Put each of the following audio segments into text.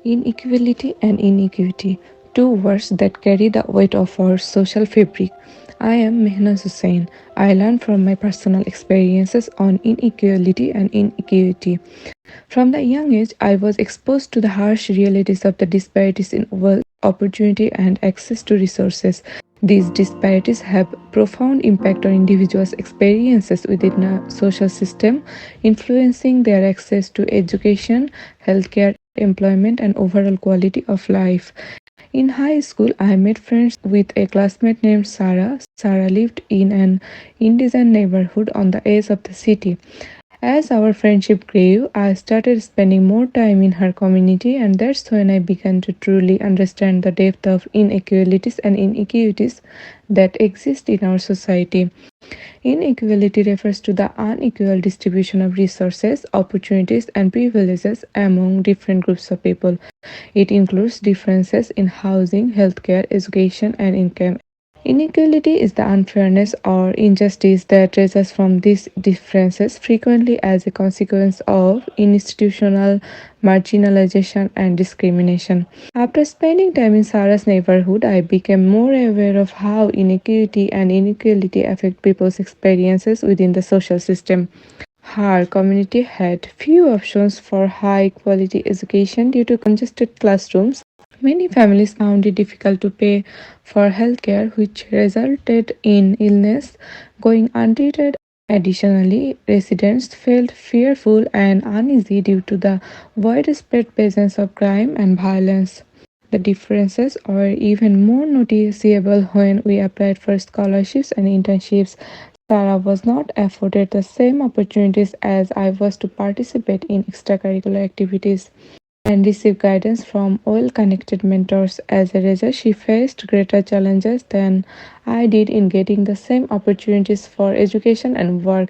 Inequality and inequity, two words that carry the weight of our social fabric. I am Mehnaz Hussain. I learned from my personal experiences on inequality and inequity. From the young age, I was exposed to the harsh realities of the disparities in wealth, opportunity, and access to resources. These disparities have profound impact on individuals' experiences within a social system, influencing their access to education, healthcare, employment, and overall quality of life. In high school, I made friends with a classmate named Sarah. Sarah lived in an indigent neighborhood on the edge of the city. As our friendship grew, I started spending more time in her community, and that's when I began to truly understand the depth of inequalities and inequities that exist in our society. Inequality refers to the unequal distribution of resources, opportunities, and privileges among different groups of people. It includes differences in housing, healthcare, education, and income. Inequality is the unfairness or injustice that arises from these differences, frequently as a consequence of institutional marginalization and discrimination. After spending time in Sarah's neighborhood, I became more aware of how inequity and inequality affect people's experiences within the social system. Her community had few options for high quality education due to congested classrooms. Many families found it difficult to pay for healthcare, which resulted in illness going untreated. Additionally, residents felt fearful and uneasy due to the widespread presence of crime and violence. The differences are even more noticeable when we applied for scholarships and internships. Sarah was not afforded the same opportunities as I was to participate in extracurricular activities and receive guidance from well connected mentors. As a result, she faced greater challenges than I did in getting the same opportunities for education and work.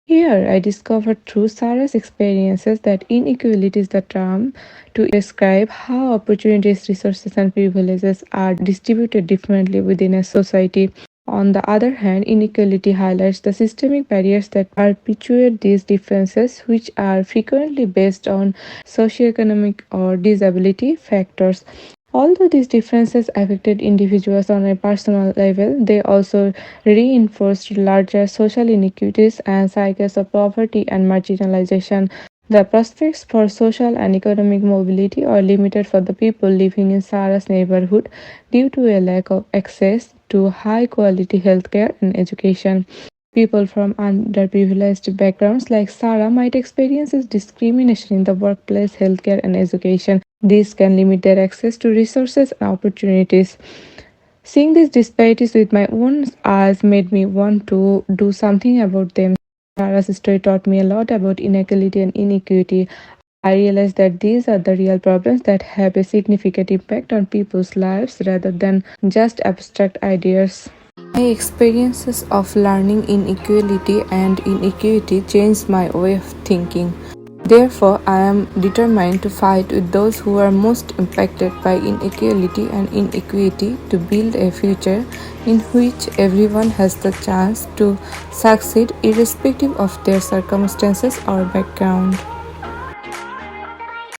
Here, I discovered through Sarah's experiences that inequality is the term to describe how opportunities, resources, and privileges are distributed differently within a society. On the other hand, inequality highlights the systemic barriers that perpetuate these differences, which are frequently based on socioeconomic or disability factors. Although these differences affected individuals on a personal level, they also reinforced larger social inequities and cycles of poverty and marginalization. The prospects for social and economic mobility are limited for the people living in Sarah's neighborhood due to a lack of access to high quality healthcare and education. People from underprivileged backgrounds like Sarah might experience discrimination in the workplace, healthcare, and education. This can limit their access to resources and opportunities. Seeing these disparities with my own eyes made me want to do something about them. Sarah's story taught me a lot about inequality and inequity. I realized that these are the real problems that have a significant impact on people's lives rather than just abstract ideas. My experiences of learning inequality and inequity changed my way of thinking. Therefore, I am determined to fight with those who are most impacted by inequality and inequity to build a future in which everyone has the chance to succeed irrespective of their circumstances or background.